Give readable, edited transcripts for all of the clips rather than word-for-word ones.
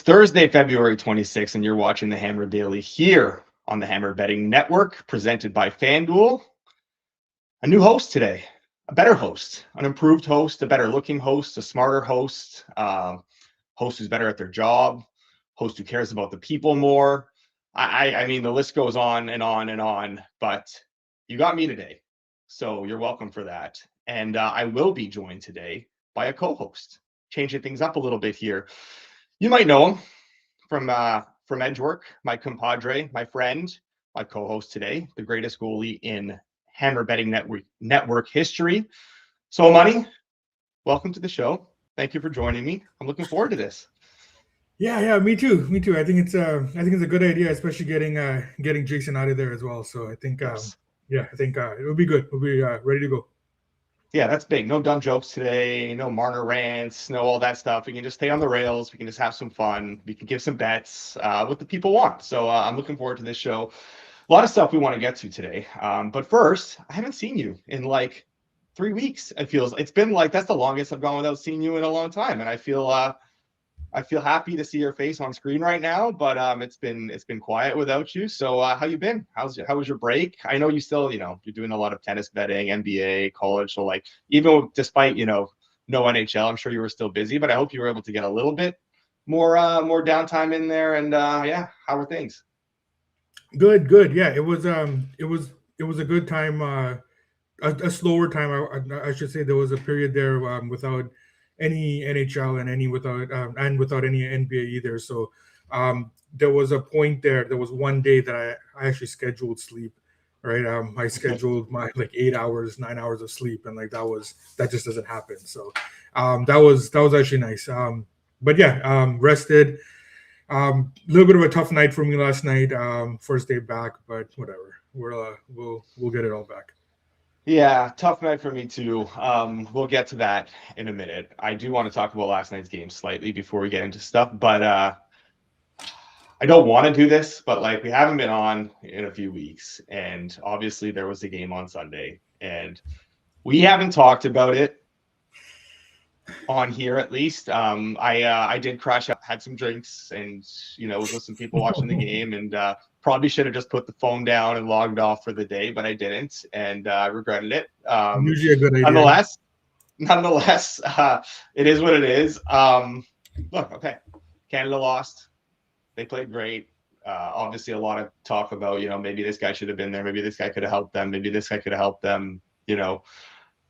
Thursday, February 26th, and you're watching the Hammer Daily here on the Hammer Betting Network, presented by FanDuel. A new host today, a better host, an improved host, a better looking host, a smarter host, host who's better at their job, host who cares about the people more. I mean, the list goes on and on and on, but you got me today, so you're welcome for that. And I will be joined today by a co-host, changing things up a little bit here. You might know him from Edgework, my compadre, my friend, my co-host today, the greatest goalie in Hammer Betting Network history. So, Money, welcome to the show. Thank you for joining me. I'm looking forward to this. Yeah, me too. I think it's a good idea, especially getting Jason out of there as well. So I think Yes. it will be good. We'll be ready to go. Yeah, that's big. No dumb jokes today, no Marner rants, no all that stuff. We can just stay on the rails. We can just have some fun. We can give some bets, what the people want. So I'm looking forward to this show. A lot of stuff we want to get to today. But first, I haven't seen you in like 3 weeks. It's been like that's the longest I've gone without seeing you in a long time. And I feel happy to see your face on screen right now, but it's been quiet without you. So how you been? How was your break? I know you still, you're doing a lot of tennis betting, NBA, college. So like despite, no NHL, I'm sure you were still busy, but I hope you were able to get a little bit more downtime in there. And yeah, how are things? Good. Yeah, it was a good time, a slower time. I should say there was a period there without any NHL and without any NBA either. So there was a point there. There was one day that I actually scheduled sleep. Right, I scheduled my like 8 hours, 9 hours of sleep, and like that just doesn't happen. So that was actually nice. But yeah, rested. A little bit of a tough night for me last night. First day back, but whatever. We'll get it all back. Yeah, tough night for me too. We'll get to that in a minute. I do want to talk about last night's game slightly before we get into stuff, but I don't want to do this, but like we haven't been on in a few weeks, and obviously there was a game on Sunday, and we haven't talked about it on here at least. I did crash up, had some drinks, and was with some people watching the game, and probably should have just put the phone down and logged off for the day, but I didn't, and I regretted it. Usually a good idea. Nonetheless, it is what it is. Look, okay, Canada lost. They played great. Obviously, a lot of talk about, maybe this guy should have been there. Maybe this guy could have helped them. Maybe this guy could have helped them.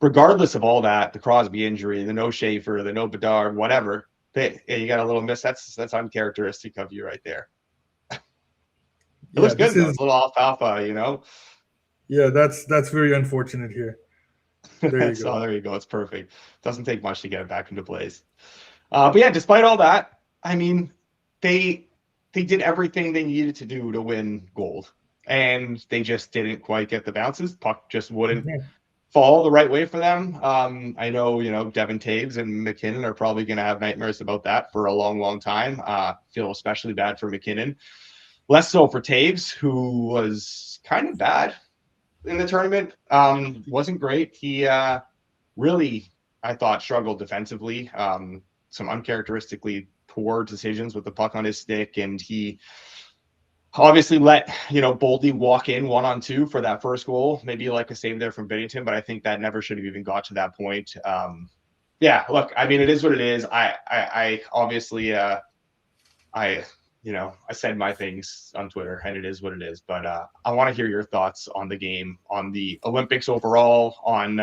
Regardless of all that, the Crosby injury, the no Schaefer, the no Bedard, whatever, you got a little miss. That's uncharacteristic of you right there. It looks good, though. It's a little alfalfa, Yeah, that's very unfortunate here. There you so go. there you go. It's perfect. Doesn't take much to get it back into place. But yeah, despite all that, I mean, they did everything they needed to do to win gold, and they just didn't quite get the bounces. Puck just wouldn't fall the right way for them. I know, Devin Taves and McKinnon are probably going to have nightmares about that for a long, long time. Feel especially bad for McKinnon. Less so for Taves, who was kind of bad in the tournament. Wasn't great. He really, I thought, struggled defensively. Some uncharacteristically poor decisions with the puck on his stick, and he obviously let Boldy walk in 1-on-2 for that first goal. Maybe like a save there from Binnington, but I think that never should have even got to that point. Yeah, look, I mean, it is what it is. I obviously I said my things on Twitter, and it is what it is. But I want to hear your thoughts on the game, on the Olympics overall, on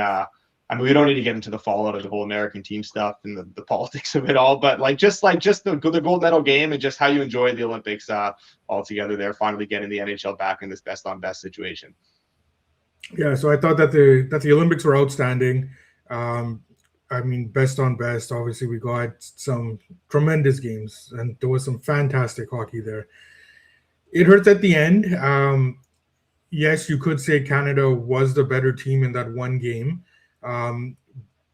I mean, we don't need to get into the fallout of the whole American team stuff and the politics of it all, but just the gold medal game and just how you enjoy the Olympics altogether there, finally getting the NHL back in this best on best situation. Yeah, so I thought that the Olympics were outstanding. I mean, best on best. Obviously, we got some tremendous games, and there was some fantastic hockey there. It hurts at the end. Yes, you could say Canada was the better team in that one game.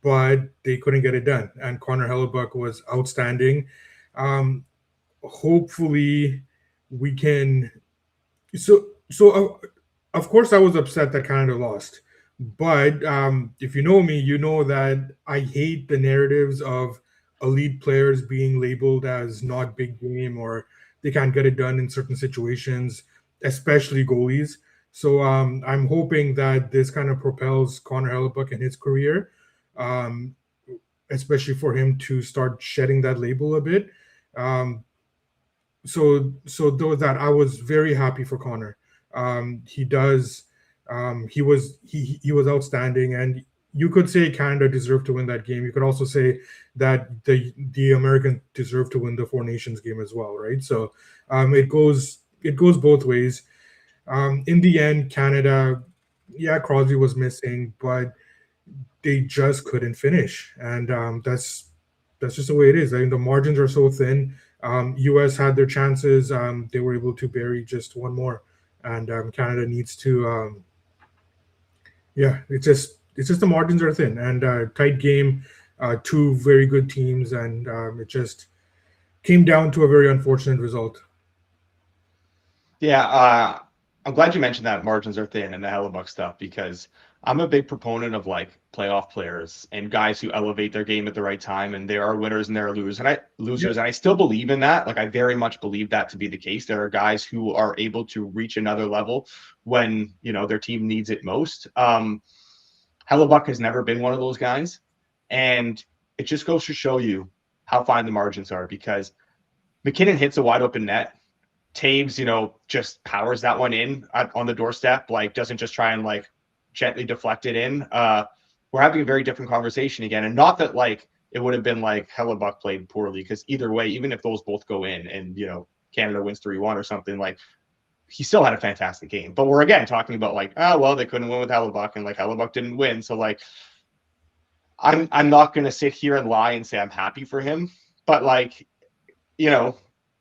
But they couldn't get it done. And Connor Hellebuck was outstanding. Hopefully we can. So of course I was upset that Canada lost. But if you know me, you know that I hate the narratives of elite players being labeled as not big game or they can't get it done in certain situations, especially goalies. So I'm hoping that this kind of propels Connor Hellebuck in his career, um, especially for him to start shedding that label a bit. Um, so though that I was very happy for Connor. He does he was outstanding, and you could say Canada deserved to win that game. You could also say that the American deserved to win the Four Nations game as well, right? So it goes both ways. In the end, Canada, yeah, Crosby was missing, but they just couldn't finish, and that's just the way it is. I mean, the margins are so thin. U.S. had their chances; they were able to bury just one more, and Canada needs to. Yeah, it's just the margins are thin and tight game. Two very good teams, and it just came down to a very unfortunate result. Yeah, I'm glad you mentioned that margins are thin and the Hellebuck stuff because I'm a big proponent of like playoff players and guys who elevate their game at the right time, and there are winners and there are losers, and I still believe in that. Like I very much believe that to be the case. There are guys who are able to reach another level when their team needs it most. Hellebuck has never been one of those guys, and it just goes to show you how fine the margins are because McKinnon hits a wide open net. Taves, just powers that one in on the doorstep, like doesn't just try and like gently deflect it in. We're having a very different conversation again. And not that like it would have been like Hellebuck played poorly, because either way, even if those both go in and, Canada wins 3-1 or something, like he still had a fantastic game. But we're again talking about like, well, they couldn't win with Hellebuck and like Hellebuck didn't win. So like, I'm not going to sit here and lie and say I'm happy for him, but like,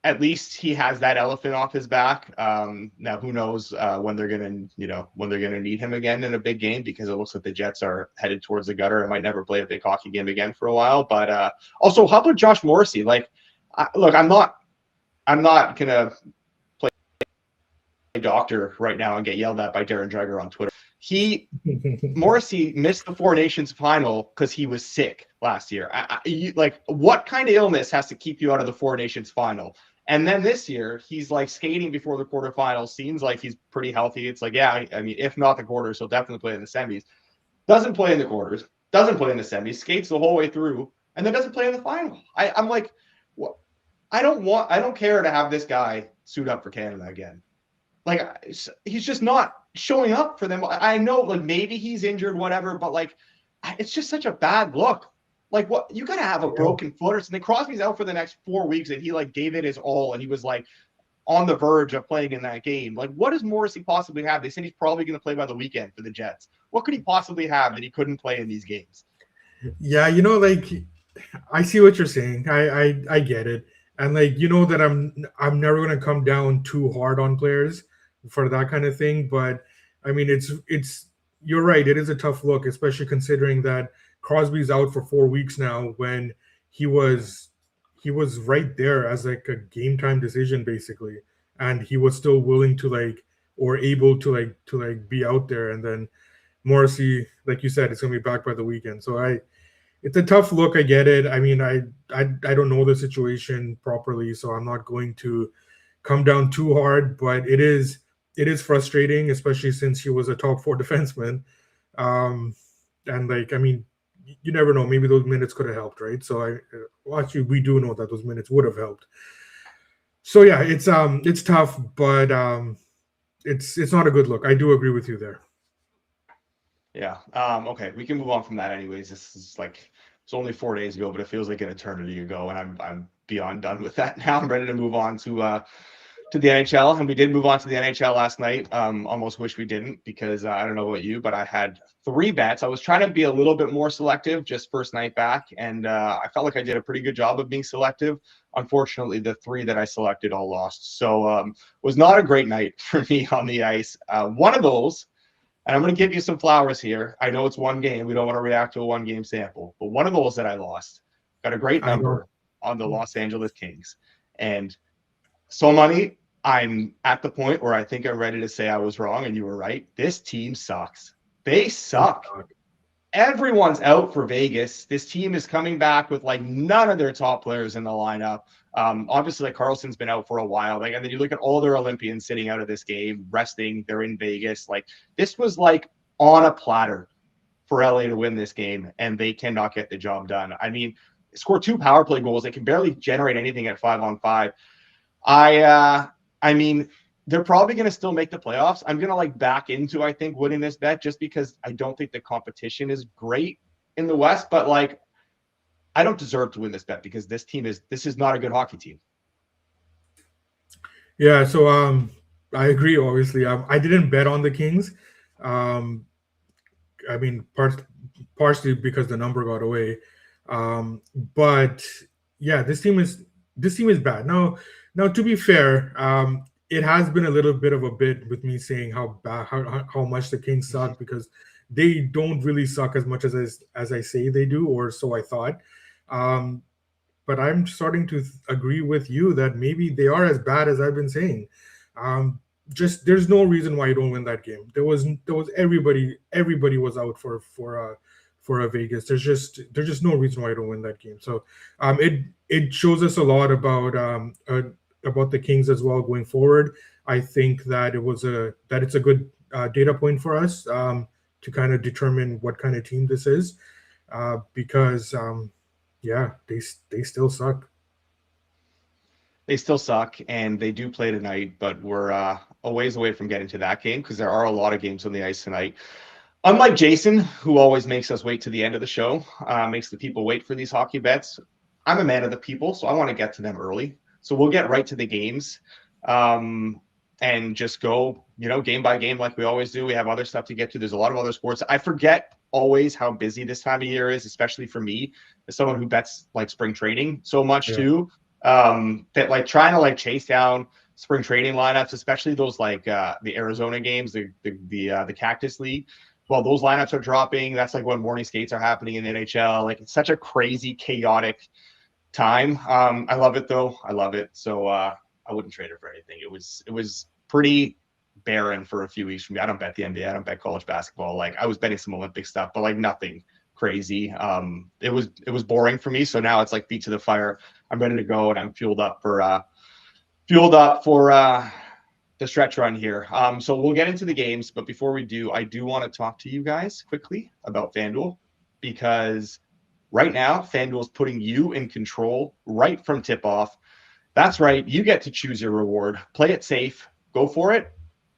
at least he has that elephant off his back. Now, who knows when they're gonna need him again in a big game, because it looks like the Jets are headed towards the gutter and might never play a big hockey game again for a while. But also, how about Josh Morrissey? Like, look, I'm not gonna play doctor right now and get yelled at by Darren Dreger on Twitter. Morrissey missed the Four Nations final because he was sick last year. Like, what kind of illness has to keep you out of the Four Nations final? And then this year, he's like skating before the quarterfinals. Seems like he's pretty healthy. It's like, yeah, I mean, if not the quarters, he'll definitely play in the semis. Doesn't play in the quarters, doesn't play in the semis, skates the whole way through, and then doesn't play in the final. I'm like, what? I don't care to have this guy suit up for Canada again. Like, he's just not showing up for them. I know, like, maybe he's injured, whatever, but like, it's just such a bad look. Like, what, you got to have a broken foot or something. Crosby's out for the next 4 weeks, and he like gave it his all, and he was like on the verge of playing in that game. Like, what does Morrissey possibly have? They said he's probably going to play by the weekend for the Jets. What could he possibly have that he couldn't play in these games? Yeah, like I see what you're saying. I get it, and like that I'm never gonna come down too hard on players for that kind of thing. But I mean, it's you're right. It is a tough look, especially considering that Crosby's out for 4 weeks now, when he was right there as like a game time decision basically, and he was still willing to like or able to be out there. And then Morrissey, like you said, it's gonna be back by the weekend. So it's a tough look. I get it. I mean, I don't know the situation properly, so I'm not going to come down too hard. But it is frustrating, especially since he was a top four defenseman. And like, I mean, you never know. Maybe those minutes could have helped, right? So actually, we do know that those minutes would have helped. So yeah, it's tough, but it's not a good look. I do agree with you there. Yeah. Okay, we can move on from that anyways. This is like, it's only 4 days ago, but it feels like an eternity ago, and I'm beyond done with that now. I'm ready to move on to the NHL, and we did move on to the NHL last night. Almost wish we didn't, because I don't know about you, but I had 3 bets. I was trying to be a little bit more selective just first night back, and I felt like I did a pretty good job of being selective. Unfortunately, the 3 that I selected all lost, so was not a great night for me on the ice. One of those, and I'm going to give you some flowers here. I know it's one game. We don't want to react to a one-game sample. But one of those that I lost got a great number on the Los Angeles Kings. And so, Money, I'm at the point where I think I'm ready to say I was wrong and you were right. This team sucks. They suck. everyone's out for Vegas. This team is coming back with like none of their top players in the lineup. Obviously, like Carlson's been out for a while. Like, and then you look at all their Olympians sitting out of this game, resting. They're in Vegas. Like, this was like on a platter for LA to win this game, and they cannot get the job done. I mean, score 2 power play goals. They can barely generate anything at 5-on-5. I mean, they're probably going to still make the playoffs. I'm going to like back into, I think, winning this bet just because I don't think the competition is great in the West, but like, I don't deserve to win this bet because this is not a good hockey team. Yeah, so I agree. Obviously, I didn't bet on the Kings. Um, I mean, partially because the number got away, but yeah, this team is bad. Now to be fair, it has been a little bit of a bit with me saying how bad, how much the Kings suck because they don't really suck as much as I say they do, or so I thought. Um, but I'm starting to agree with you that maybe they are as bad as I've been saying. Um, just there's no reason why you don't win that game. There was everybody was out for a Vegas. There's just no reason why you don't win that game. So it shows us a lot about the Kings as well going forward. I think that it's a good data point for us to kind of determine what kind of team this is because yeah, they still suck. They still suck, and they do play tonight, but we're a ways away from getting to that game because there are a lot of games on the ice tonight. Unlike Jason, who always makes us wait to the end of the show, makes the people wait for these hockey bets, I'm a man of the people, so I want to get to them early. So we'll get right to the games and just go, game by game like we always do. We have other stuff to get to. There's a lot of other sports. I forget always how busy this time of year is, especially for me as someone who bets like spring training so much too. That like trying to like chase down spring training lineups, especially those like the Arizona games, the Cactus League. Well, those lineups are dropping. That's like when morning skates are happening in the NHL. Like it's such a crazy, chaotic time. I love it though. I love it. So I wouldn't trade it for anything. It was pretty barren for a few weeks for me. I don't bet the NBA. I don't bet college basketball. Like I was betting some Olympic stuff, but like nothing crazy. It was boring for me. So now it's like feet to the fire. I'm ready to go and I'm fueled up for the stretch run here. So we'll get into the games, but before we do, I do want to talk to you guys quickly about FanDuel because right now FanDuel is putting you in control right from tip off. That's right. You get to choose your reward. Play it safe. Go for it.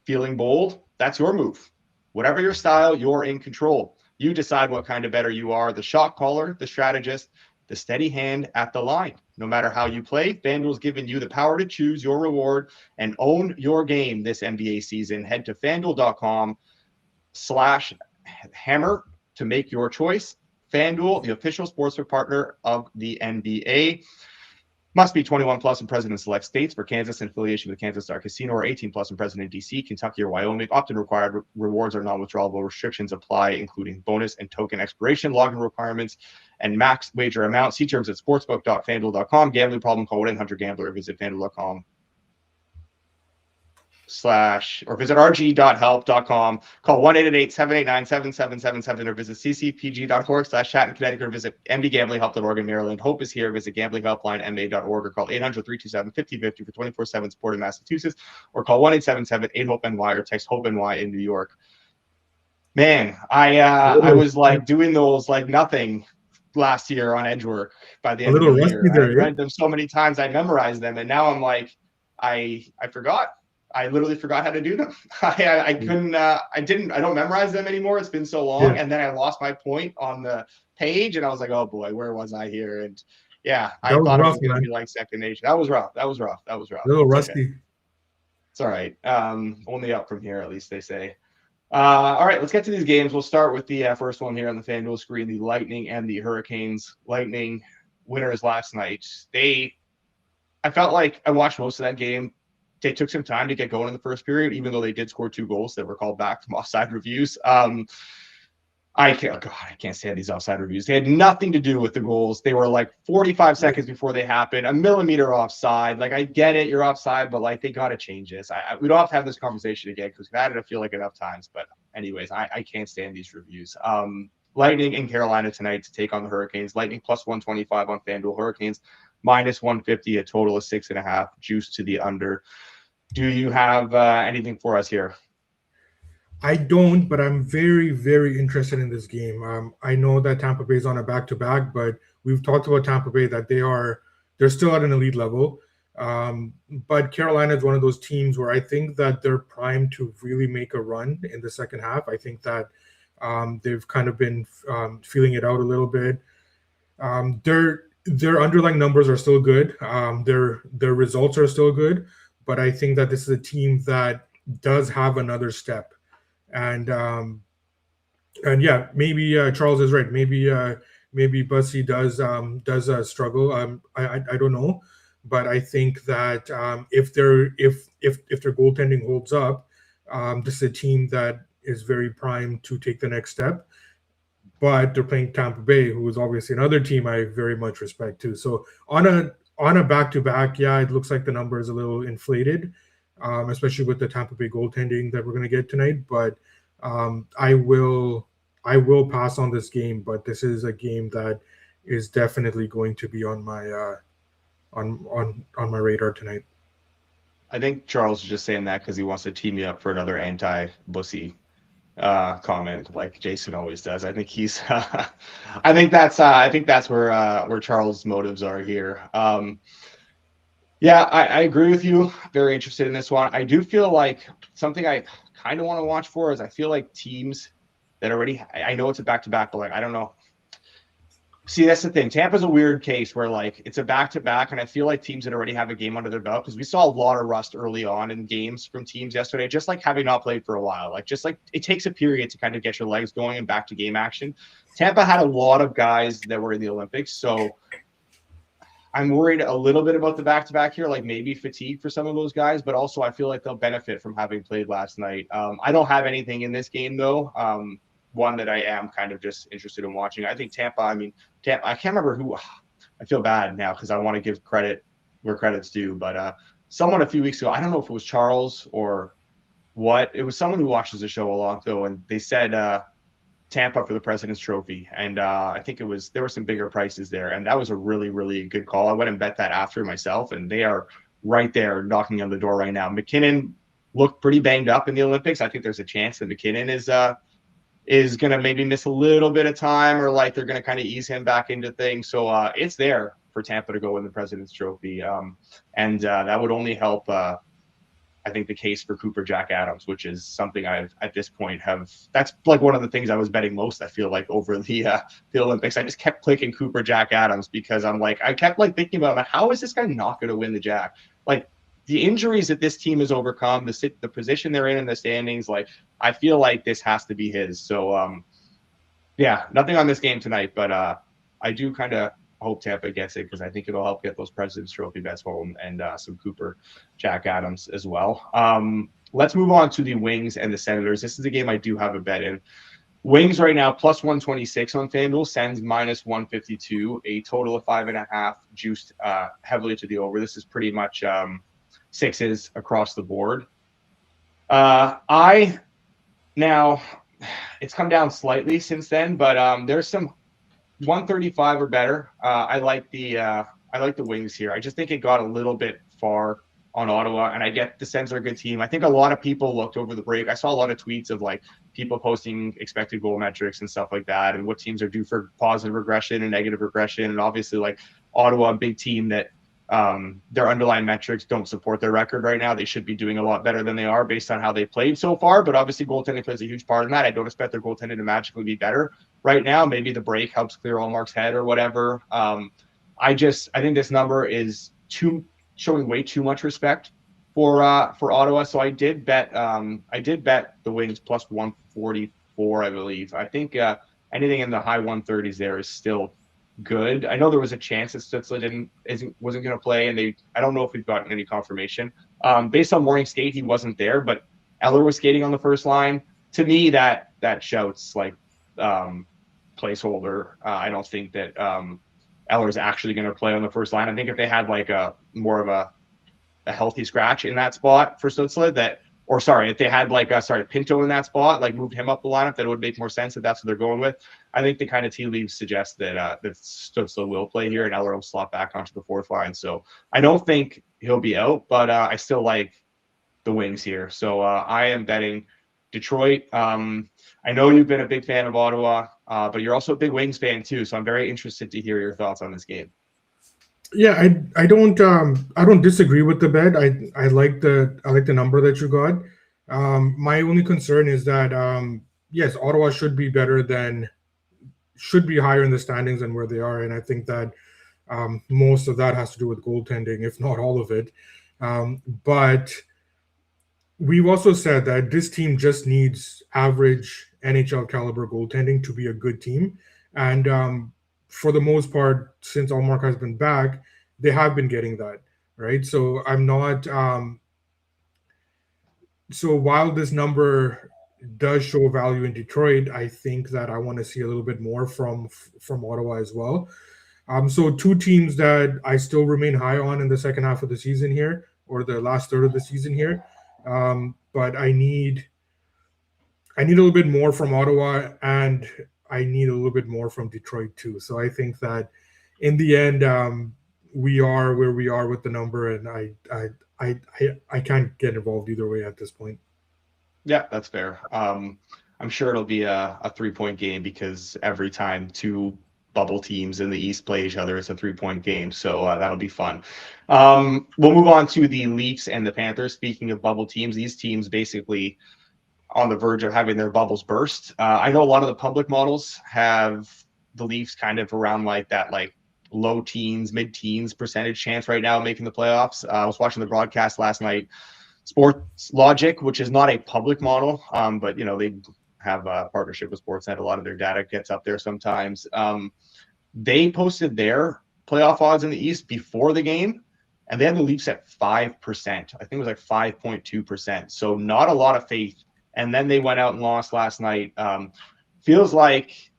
Feeling bold. That's your move. Whatever your style, you're in control. You decide what kind of bettor you are, the shot caller, the strategist, the steady hand at the line. No matter how you play, FanDuel's giving you the power to choose your reward and own your game this NBA season. Head to FanDuel.com/hammer to make your choice. FanDuel, the official sportsbook partner of the NBA. Must be 21 plus and present in select states. For Kansas, in affiliation with Kansas Star Casino, or 18 plus and present in DC, Kentucky, or Wyoming. Opt-in required. Rewards are non-withdrawable. Restrictions apply, including bonus and token expiration, login requirements, and max wager amount. See terms at sportsbook.fanduel.com. Gambling problem, call 1-800-GAMBLER or visit fanduel.com. Or visit rg.help.com. Call 1-888-789-7777 or visit ccpg.org/chat in Connecticut or visit mdgamblinghelp.org in Maryland. Hope is here. Visit gamblinghelplinema.org or call 800-327-5050 for 24/7 support in Massachusetts or call 1-877-8-HOPE-NY or text HOPE-NY in New York. Man, I was like doing those like nothing last year on edge work by the end of the year. I read them so many times, I memorized them, and now I'm like, I forgot. I literally forgot how to do them. I couldn't. I don't memorize them anymore. It's been so long, and then I lost my point on the page, and I was like, oh boy, where was I here? And yeah, I thought it was going to be like second nature. That was rough. That was rough. A little rusty. Okay. It's all right. Only up from here, at least they say. All right, let's get to these games. We'll start with the first one here on the FanDuel screen, the Lightning and the Hurricanes. Lightning winners last night. I felt like I watched most of that game. They took some time to get going in the first period, even though they did score 2 goals that were called back from offside reviews. I can't stand these offside reviews. They had nothing to do with the goals. They were like 45 seconds before they happened, a millimeter offside. Like, I get it, you're offside, but like they got to change this. We don't have to have this conversation again because we've had it, I feel like, enough times. But anyways, I can't stand these reviews. Lightning in Carolina tonight to take on the Hurricanes. Lightning plus 125 on FanDuel. Hurricanes minus 150, a total of 6.5, juice to the under. Do you have anything for us here? I don't, but I'm very, very interested in this game. I know that Tampa Bay is on a back-to-back, but we've talked about Tampa Bay that they're still at an elite level. But Carolina is one of those teams where I think that they're primed to really make a run in the second half. I think that they've kind of been feeling it out a little bit. Their underlying numbers are still good. Their results are still good, but I think that this is a team that does have another step. And yeah, maybe Charles is right. Maybe Bussy does struggle. I don't know, but I think that if their goaltending holds up, this is a team that is very primed to take the next step. But they're playing Tampa Bay, who is obviously another team I very much respect too. So on a back to back, yeah, it looks like the number is a little inflated, especially with the Tampa Bay goaltending that we're going to get tonight. But I will pass on this game. But this is a game that is definitely going to be on my on my radar tonight. I think Charles is just saying that because he wants to team me up for another anti-Bussy comment like Jason always does. I think he's I think that's where Charles' motives are here. Yeah, I agree with you. Very interested in this one. I do feel like something I kind of want to watch for is I feel like teams that already, I know it's a back-to-back, but like, I don't know. See, that's the thing. Tampa's a weird case where like it's a back-to-back, and I feel like teams that already have a game under their belt, because we saw a lot of rust early on in games from teams yesterday, just like having not played for a while. Like just like it takes a period to kind of get your legs going and back to game action. Tampa had a lot of guys that were in the Olympics, so I'm worried a little bit about the back-to-back here, like maybe fatigue for some of those guys, but also I feel like they'll benefit from having played last night. I don't have anything in this game though. One that I am kind of just interested in watching. I think Tampa, I can't remember who. I feel bad now because I want to give credit where credit's due, but someone a few weeks ago, I don't know if it was Charles or what, it was someone who watches the show a lot though, and they said Tampa for the President's Trophy, and I think there were some bigger prices there, and that was a really, really good call. I went and bet that after myself, and they are right there knocking on the door right now. McKinnon looked pretty banged up in the Olympics. I think there's a chance that McKinnon is going to maybe miss a little bit of time, or like they're going to kind of ease him back into things. So it's there for Tampa to go win the President's Trophy. And that would only help, I think, the case for Cooper Jack Adams, which is something I've at this point that's like one of the things I was betting most, I feel like, over the Olympics. I just kept clicking Cooper Jack Adams because I kept like thinking about how is this guy not going to win the Jack? Like, the injuries that this team has overcome, the position they're in the standings, like I feel like this has to be his. So yeah, nothing on this game tonight, but I do kind of hope Tampa gets it because I think it'll help get those President's Trophy bets home and some Cooper Jack Adams as well. Let's move on to the Wings and the Senators. This is a game I do have a bet in. Wings right now plus 126 on FanDuel, Sens minus 152, a total of 5.5, juiced heavily to the over. This is pretty much sixes across the board. Now it's come down slightly since then, but there's some 135 or better. I like the Wings here. I just think it got a little bit far on Ottawa, and I get the Sens are a good team. I think a lot of people looked over the break. I saw a lot of tweets of like people posting expected goal metrics and stuff like that, and what teams are due for positive regression and negative regression. And obviously, like Ottawa, a big team that their underlying metrics don't support their record right now. They should be doing a lot better than they are based on how they played so far. But obviously, goaltending plays a huge part in that. I don't expect their goaltending to magically be better right now. Maybe the break helps clear Allmark's head or whatever. I think this number is showing way too much respect for Ottawa. So I did bet the Wings plus 144, I believe. I think anything in the high 130s there is still good. I know there was a chance that Stützle wasn't going to play, and I don't know if we've gotten any confirmation. Based on morning skate, he wasn't there, but Eller was skating on the first line. To me, that shouts like placeholder. I don't think that Eller's actually going to play on the first line. I think if they had like a more of a healthy scratch in that spot for Stützle, if they had Pinto in that spot, like moved him up the lineup, that would make more sense if that's what they're going with. I think the kind of tea leaves suggest that that Stützle will play here, and Eller will slot back onto the fourth line. So I don't think he'll be out, but I still like the Wings here. So I am betting Detroit. I know you've been a big fan of Ottawa, but you're also a big Wings fan too. So I'm very interested to hear your thoughts on this game. Yeah, I don't disagree with the bet. I like the number that you got. My only concern is that yes, Ottawa should be higher in the standings than where they are, and I think that most of that has to do with goaltending, if not all of it. But we've also said that this team just needs average NHL caliber goaltending to be a good team, and for the most part, since Allmark has been back, they have been getting that right. So I'm not. So while this number does show value in Detroit, I think that I want to see a little bit more from Ottawa as well. So two teams that I still remain high on in the second half of the season here, or the last third of the season here. But I need a little bit more from Ottawa, and I need a little bit more from Detroit too. So I think that in the end, we are where we are with the number, and I can't get involved either way at this point. Yeah, that's fair. I'm sure it'll be a 3-point game because every time two bubble teams in the East play each other, it's a 3-point game. So that'll be fun. We'll move on to the Leafs and the Panthers. Speaking of bubble teams, these teams basically on the verge of having their bubbles burst. I know a lot of the public models have the Leafs kind of around like that, like low teens, mid-teens percentage chance right now of making the playoffs. I was watching the broadcast last night. Sports Logic, which is not a public model, but they have a partnership with Sportsnet. A lot of their data gets up there sometimes. They posted their playoff odds in the East before the game, and they had the Leafs at 5%. I think it was like 5.2%. So not a lot of faith. And then they went out and lost last night. Feels like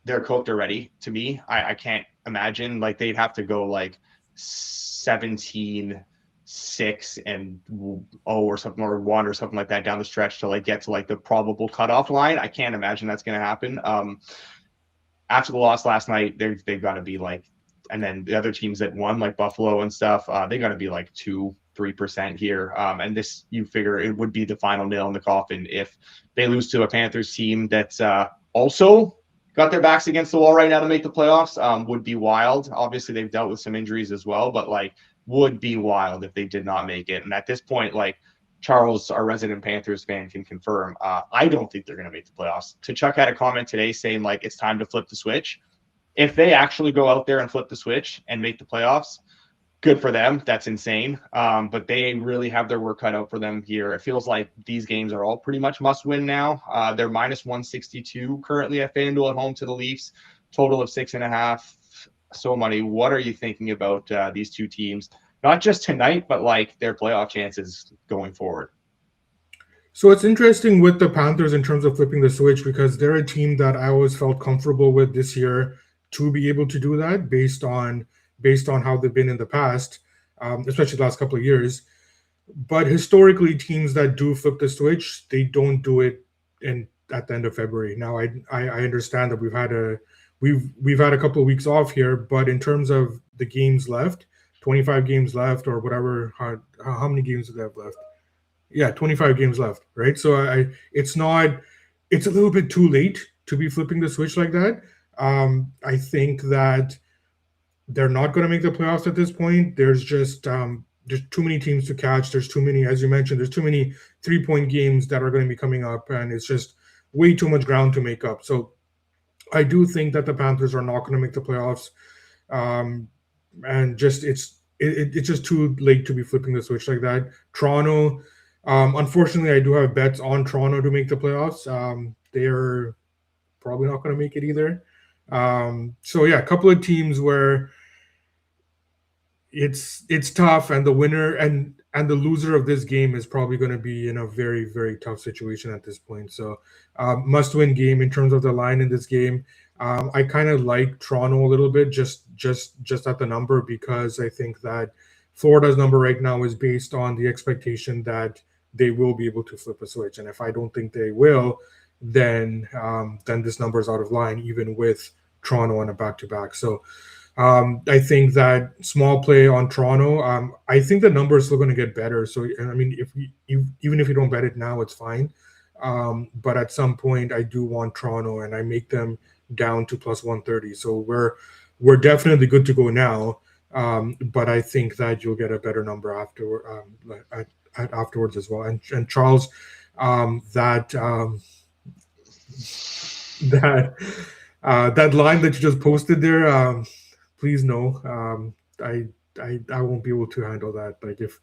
they're cooked already to me. I can't imagine like they'd have to go like 17-6 and 0 or something, or 1 or something like that down the stretch to like get to like the probable cutoff line. I can't imagine that's going to happen. After the loss last night, they've got to be like, and then the other teams that won like Buffalo and stuff, they got to be like 2-3% here. And this, you figure it would be the final nail in the coffin if they lose to a Panthers team that's also got their backs against the wall right now to make the playoffs. Would be wild. Obviously, they've dealt with some injuries as well, but like would be wild if they did not make it. And at this point, like Charles, our resident Panthers fan, can confirm, I don't think they're going to make the playoffs. Tkachuk had a comment today saying like it's time to flip the switch. If they actually go out there and flip the switch and make the playoffs, good for them. That's insane. But they really have their work cut out for them here. It feels like these games are all pretty much must win now. They're minus 162 currently at FanDuel at home to the Leafs, total of 6.5. So money. What are you thinking about these two teams? Not just tonight, but like their playoff chances going forward. So it's interesting with the Panthers in terms of flipping the switch, because they're a team that I always felt comfortable with this year to be able to do that based on how they've been in the past, especially the last couple of years. But historically, teams that do flip the switch, they don't do it at the end of February. Now, I understand that we've had a couple of weeks off here, but in terms of the games left, 25 games left or whatever, how many games do they have left? Yeah, 25 games left, right? So it's a little bit too late to be flipping the switch like that. I think that they're not going to make the playoffs at this point. There's just there's too many teams to catch. There's too many, as you mentioned, there's too many 3-point games that are going to be coming up, and it's just way too much ground to make up. So I do think that the Panthers are not going to make the playoffs, and just it's just too late to be flipping the switch like that. Toronto, unfortunately, I do have bets on Toronto to make the playoffs. They're probably not going to make it either. So yeah, a couple of teams where it's tough, and the winner and the loser of this game is probably going to be in a very, very tough situation at this point. So must-win game in terms of the line in this game. I kind of like Toronto a little bit, just at the number, because I think that Florida's number right now is based on the expectation that they will be able to flip a switch, and if I don't think they will, then this number is out of line, even with Toronto on a back-to-back. So I think that small play on Toronto. I think the number is still going to get better. So I mean, even if you don't bet it now, it's fine. But at some point, I do want Toronto, and I make them down to plus 130. So we're definitely good to go now. But I think that you'll get a better number afterwards as well. And Charles, that that that line that you just posted there, please no. I won't be able to handle that. Like if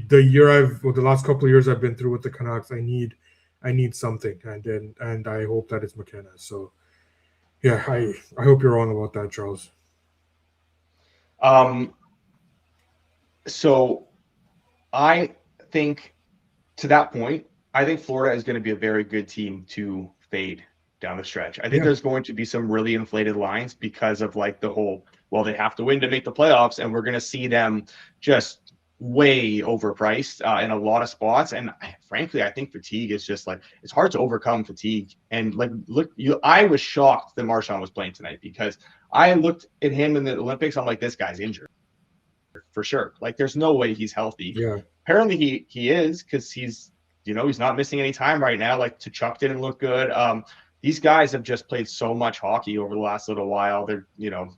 the last couple of years I've been through with the Canucks, I need something, and I hope that it's McKenna. So yeah, I hope you're wrong about that, Charles. So I think to that point, I think Florida is going to be a very good team to fade down the stretch. I think there's going to be some really inflated lines because of like the whole, well, they have to win to make the playoffs, and we're going to see them just way overpriced in a lot of spots. And frankly, I think fatigue is just like, it's hard to overcome fatigue. And like, I was shocked that Marchand was playing tonight, because I looked at him in the Olympics. I'm like, this guy's injured for sure. Like, there's no way he's healthy. Yeah. Apparently he is, because he's not missing any time right now. Like, Tkachuk didn't look good. These guys have just played so much hockey over the last little while. They're,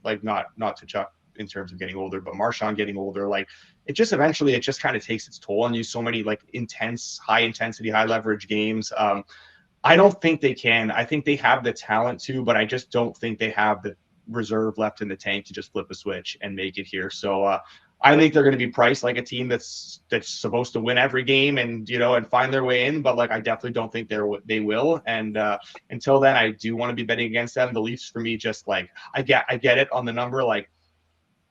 like not Tkachuk in terms of getting older, but Marchand getting older. Like, it just kind of takes its toll on you. So many like intense, high intensity, high leverage games. I don't think they can. I think they have the talent to, but I just don't think they have the reserve left in the tank to just flip a switch and make it here. So I think they're going to be priced like a team that's supposed to win every game and and find their way in. But like, I definitely don't think they will. And until then, I do want to be betting against them. The Leafs, for me, just like I get it on the number. Like,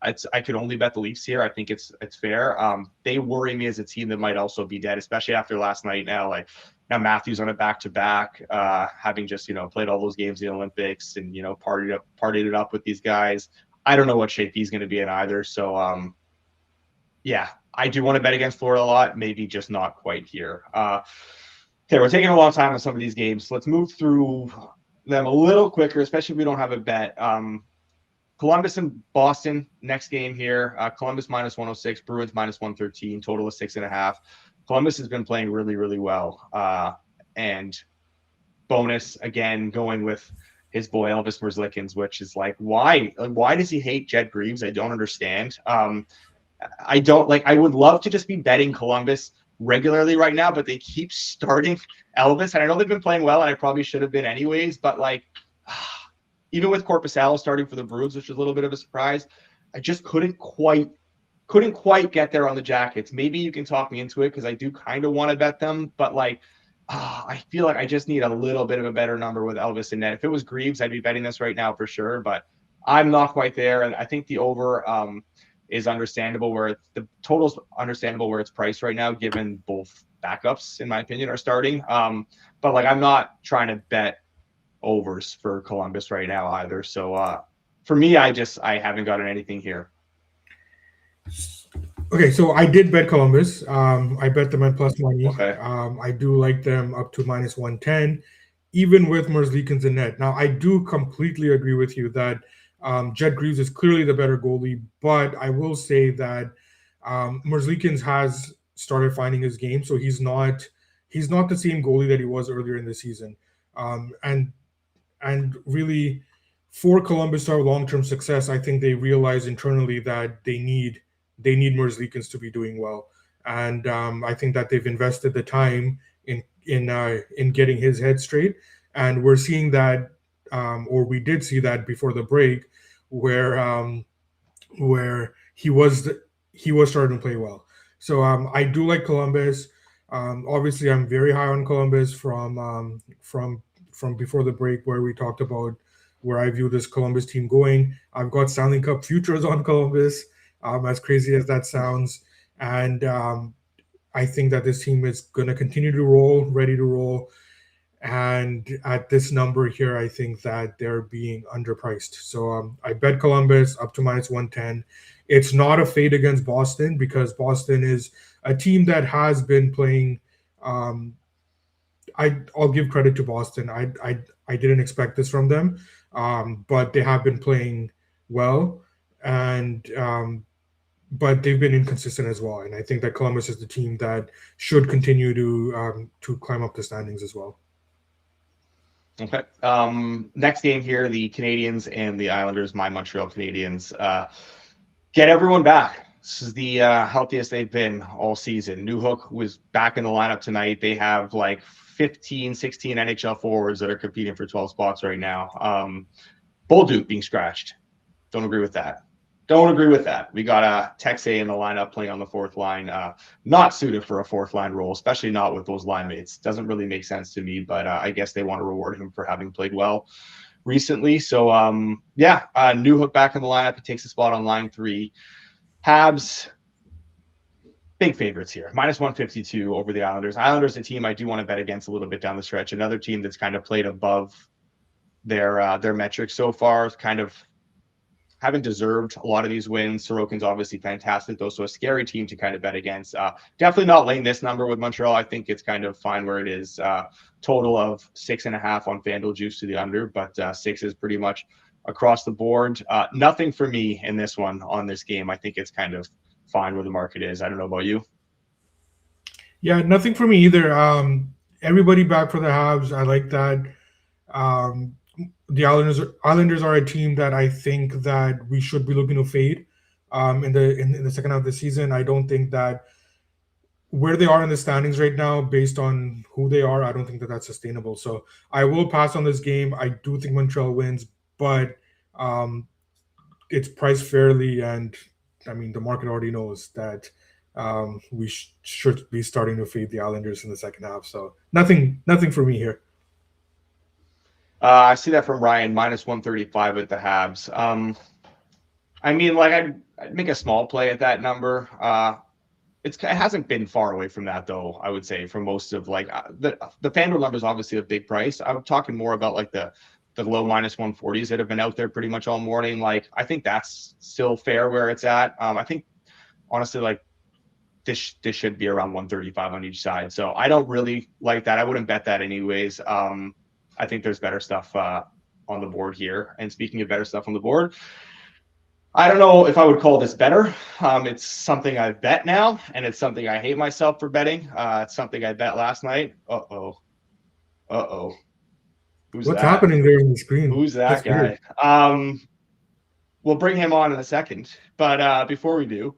I could only bet the Leafs here. I think it's fair. They worry me as a team that might also be dead, especially after last night. Now Matthews on a back-to-back, having just played all those games in the Olympics and partied it up with these guys. I don't know what shape he's going to be in either. So yeah, I do want to bet against Florida a lot, maybe just not quite here. Okay, we're taking a long time on some of these games. Let's move through them a little quicker, especially if we don't have a bet. Columbus and Boston, next game here. Columbus minus 106, Bruins minus 113, total of 6.5. Columbus has been playing really, really well. And bonus, again, going with his boy Elvis Merzlikins, which is like, why does he hate Jed Greaves? I don't understand. I would love to just be betting Columbus regularly right now, but they keep starting Elvis. And I know they've been playing well, and I probably should have been anyways, but like, even with Korpisalo starting for the Bruins, which was a little bit of a surprise, I just couldn't quite get there on the Jackets. Maybe you can talk me into it, because I do kind of want to bet them, but like, I feel like I just need a little bit of a better number with Elvis in net. If it was Greaves, I'd be betting this right now for sure, but I'm not quite there. And I think the over is understandable, where the total's understandable where it's priced right now, given both backups, in my opinion, are starting. But like, I'm not trying to bet overs for Columbus right now either. So for me, I haven't gotten anything here. Okay, so I did bet Columbus. I bet them at plus money. Okay. I do like them up to minus 110, even with Merzlikins in net. Now, I do completely agree with you that Jed Greaves is clearly the better goalie, but I will say that Merzlikins has started finding his game, so he's not the same goalie that he was earlier in the season. And really, for Columbus to have long-term success, I think they realize internally that they need Merzlikins to be doing well, and I think that they've invested the time in getting his head straight, and we're seeing that, or we did see that before the break, where he was starting to play well. So I do like Columbus. Obviously, I'm very high on Columbus from before the break, where we talked about where I view this Columbus team going. I've got Stanley Cup futures on Columbus, as crazy as that sounds. And I think that this team is going to continue to roll, ready to roll. And at this number here, I think that they're being underpriced. So I bet Columbus up to minus 110. It's not a fade against Boston, because Boston is a team that has been playing I'll give credit to Boston. I didn't expect this from them, but they have been playing well, and but they've been inconsistent as well. And I think that Columbus is the team that should continue to climb up the standings as well. Okay. Next game here, the Canadiens and the Islanders, my Montreal Canadiens. Get everyone back. This is the healthiest they've been all season. Newhook was back in the lineup tonight. They have like 15, 16 NHL forwards that are competing for 12 spots right now. Bolduc being scratched. Don't agree with that. Don't agree with that. We got Texe in the lineup playing on the fourth line. Not suited for a fourth line role, especially not with those line mates. Doesn't really make sense to me, but I guess they want to reward him for having played well recently. So, Newhook back in the lineup. He takes a spot on line 3. Habs, big favorites here. Minus 152 over the Islanders. Islanders, a team I do want to bet against a little bit down the stretch. Another team that's kind of played above their metrics so far, kind of haven't deserved a lot of these wins. Sorokin's obviously fantastic, though, so a scary team to kind of bet against. Definitely not laying this number with Montreal. I think it's kind of fine where it is. Total of 6.5 on FanDuel, juice to the under, but 6 is pretty much across the board. Nothing for me in this one on this game. I think it's kind of fine where the market is. I don't know about you. Yeah, nothing for me either. Everybody back for the Habs. I like that. The Islanders are a team that I think that we should be looking to fade in the second half of the season. I don't think that where they are in the standings right now, based on who they are, I don't think that that's sustainable. So I will pass on this game. I do think Montreal wins, but it's priced fairly, and I mean the market already knows that we should be starting to fade the Islanders in the second half. So nothing for me here. I see that from Ryan, minus 135 at the Habs. I mean, like I'd make a small play at that number. It hasn't been far away from that, though. I would say for most of like the FanDuel number is obviously a big price. I'm talking more about like the low minus 140s that have been out there pretty much all morning. Like I think that's still fair where it's at. I think honestly, like this should be around 135 on each side. So I don't really like that. I wouldn't bet that anyways. I think there's better stuff on the board here. And speaking of better stuff on the board, I don't know if I would call this better. It's something I bet now, and it's something I hate myself for betting. It's something I bet last night. Uh-oh. What's happening there on the screen? Who's that guy? We'll bring him on in a second. But before we do,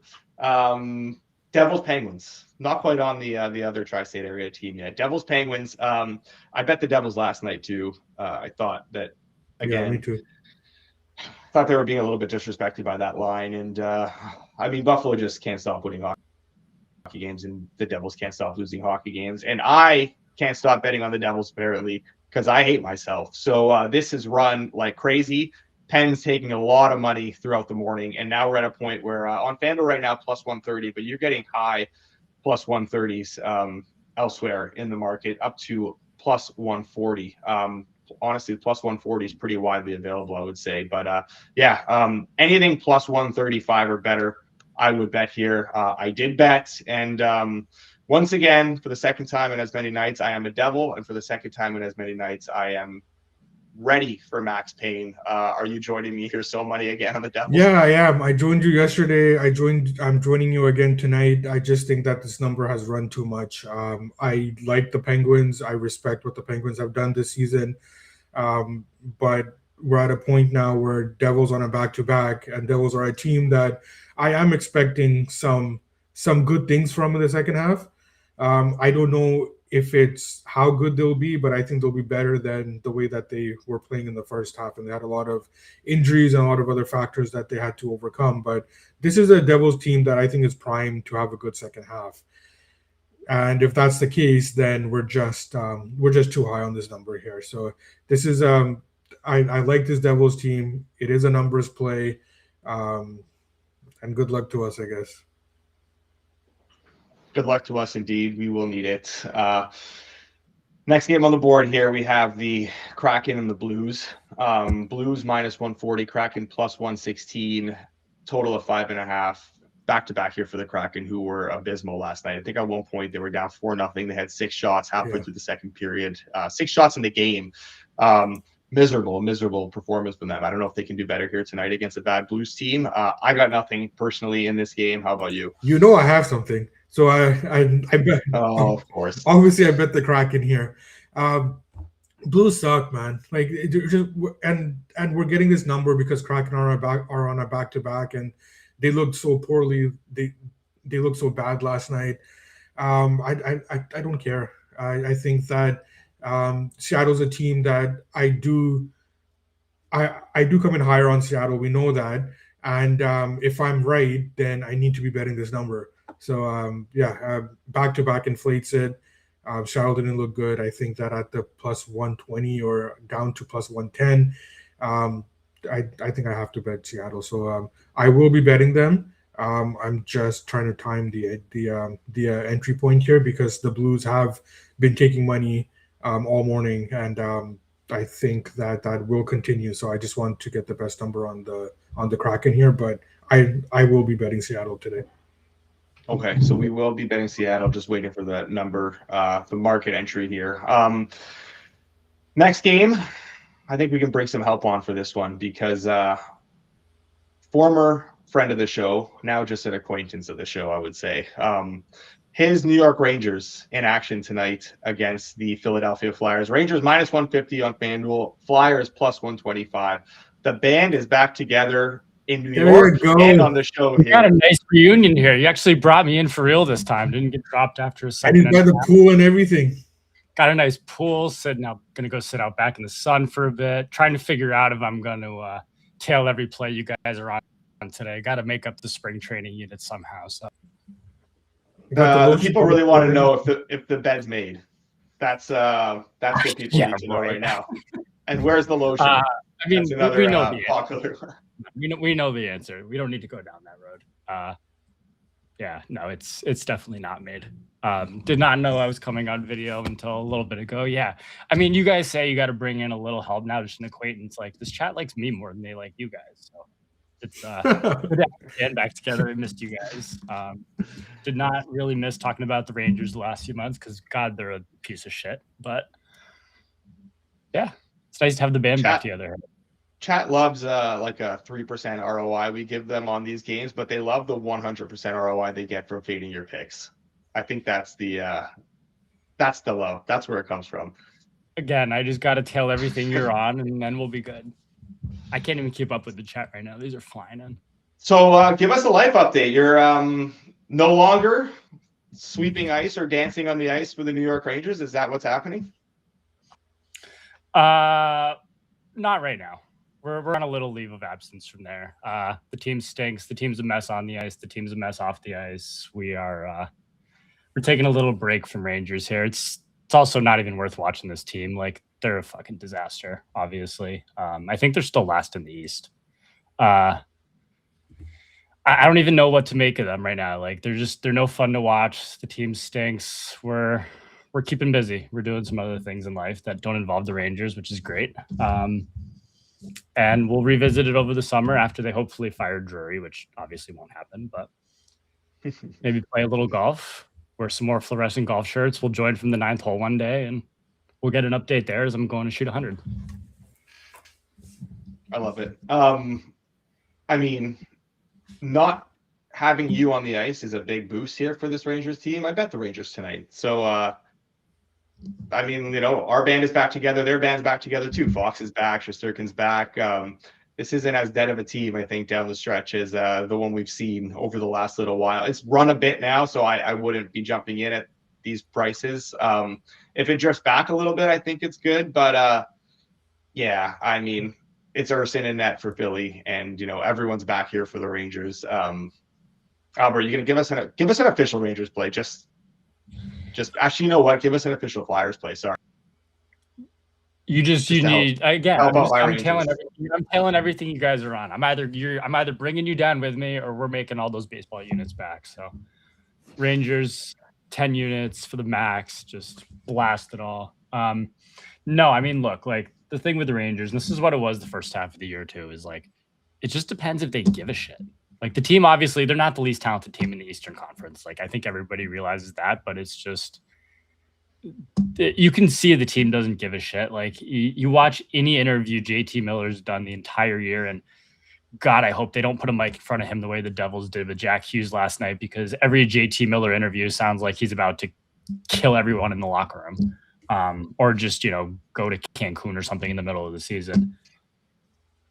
Devils Penguins. Not quite on the other tri-state area team yet. Devils Penguins. I bet the Devils last night too. I thought that again. Yeah, me too. Thought they were being a little bit disrespected by that line, and I mean Buffalo just can't stop winning hockey games, and the Devils can't stop losing hockey games, and I can't stop betting on the Devils apparently because I hate myself. So this has run like crazy. Penn's taking a lot of money throughout the morning, and now we're at a point where on FanDuel right now plus 130, but you're getting high plus 130s elsewhere in the market up to plus 140. Honestly, plus 140 is pretty widely available, I would say. But anything plus 135 or better, I would bet here. I did bet, and once again, for the second time in as many nights, I am a Devil, and for the second time in as many nights, I am ready for Max Payne. Are you joining me here, so money again on the Devils? Yeah, I am. I joined you yesterday. I'm joining you again tonight. I just think that this number has run too much. I like the Penguins. I respect what the Penguins have done this season. But we're at a point now where Devils on a back-to-back, and Devils are a team that I am expecting some good things from in the second half. I don't know if it's how good they'll be, but I think they'll be better than the way that they were playing in the first half. And they had a lot of injuries and a lot of other factors that they had to overcome. But this is a Devils team that I think is primed to have a good second half. And if that's the case, then we're just too high on this number here. So this is I like this Devils team. It is a numbers play, and good luck to us, I guess. Good luck to us, indeed. We will need it. Next game on the board here, we have the Kraken and the Blues. Blues minus 140, Kraken plus 116, total of 5.5. back-to-back here for the Kraken, who were abysmal last night. I think at one point they were down 4-0. They had 6 shots halfway through the second period. 6 shots in the game. Miserable performance from them. I don't know if they can do better here tonight against a bad Blues team. I got nothing personally in this game. How about you? You know I have something. So I bet. Oh, of course. Obviously, I bet the Kraken here. Blues suck, man. Like and we're getting this number because Kraken are on a back-to-back, and they looked so poorly. They looked so bad last night. I don't care. I think that Seattle's a team that I do come in higher on Seattle. We know that, and if I'm right, then I need to be betting this number. So back-to-back inflates it. Seattle didn't look good. I think that at the plus 120 or down to plus 110, I think I have to bet Seattle. So I will be betting them. I'm just trying to time the entry point here because the Blues have been taking money all morning, and I think that will continue. So I just want to get the best number on the Kraken here, but I will be betting Seattle today. Okay, so we will be betting Seattle, just waiting for that number, the market entry here. Next game, I think we can bring some help on for this one because former friend of the show, now just an acquaintance of the show, I would say. His New York Rangers in action tonight against the Philadelphia Flyers. Rangers minus 150 on FanDuel, Flyers plus 125. The band is back together in New York and on the show here. We got a nice reunion here. You actually brought me in for real this time. Didn't get dropped after a second. And he's got the pool and everything. Got a nice pool. Sitting out, gonna go sit out back in the sun for a bit. Trying to figure out if I'm going to tail every play you guys are on today. Got to make up the spring training unit somehow. So the people really want to know if the bed's made. That's what people need to know right now. And where's the lotion? I mean, we know the popular. We know the answer. We don't need to go down that road. No, it's definitely not made. Did not know I was coming on video until a little bit ago. Yeah, I mean, you guys say you got to bring in a little help now, just an acquaintance. Like this chat likes me more than they like you guys. So it's getting back together. We missed you guys. Did not really miss talking about the Rangers the last few months because God, they're a piece of shit. But yeah, it's nice to have the band back together. Chat loves like a 3% ROI we give them on these games, but they love the 100% ROI they get from fading your picks. I think that's the love. That's where it comes from. Again, I just got to tell everything you're on, and then we'll be good. I can't even keep up with the chat right now. These are flying in. So give us a life update. You're no longer sweeping ice or dancing on the ice for the New York Rangers. Is that what's happening? Not right now. We're on a little leave of absence from there. The team stinks. The team's a mess on the ice. The team's a mess off the ice. We're taking a little break from Rangers here. It's also not even worth watching this team. Like they're a fucking disaster, obviously. I think they're still last in the East. I don't even know what to make of them right now. Like they're no fun to watch. The team stinks. We're keeping busy. We're doing some other things in life that don't involve the Rangers, which is great. And we'll revisit it over the summer after they hopefully fire Drury, which obviously won't happen, but maybe play a little golf, wear some more fluorescent golf shirts. We'll join from the 9th hole one day and we'll get an update there as I'm going to shoot 100. I love it. I mean, not having you on the ice is a big boost here for this Rangers team. I bet the Rangers tonight. So, I mean, you know, our band is back together. Their band's back together too. Fox is back. Shesterkin's back. This isn't as dead of a team, I think, down the stretch as the one we've seen over the last little while. It's run a bit now, so I wouldn't be jumping in at these prices. If it drifts back a little bit, I think it's good. But yeah, I mean, it's Urson and net for Philly, and you know everyone's back here for the Rangers. Albert, you gonna give us an official Rangers play? Just actually, you know what? Give us an official Flyers play. Sorry. You need again. I'm telling everything you guys are on. I'm either bringing you down with me or we're making all those baseball units back. So Rangers 10 units for the max, just blast it all. No, I mean look, like the thing with the Rangers, and this is what it was the first half of the year too, is like it just depends if they give a shit. Like the team, obviously, they're not the least talented team in the Eastern Conference. Like I think everybody realizes that, but it's just you can see the team doesn't give a shit. Like you watch any interview JT Miller's done the entire year, and God, I hope they don't put a mic in front of him the way the Devils did with Jack Hughes last night, because every JT Miller interview sounds like he's about to kill everyone in the locker room, or just go to Cancun or something in the middle of the season.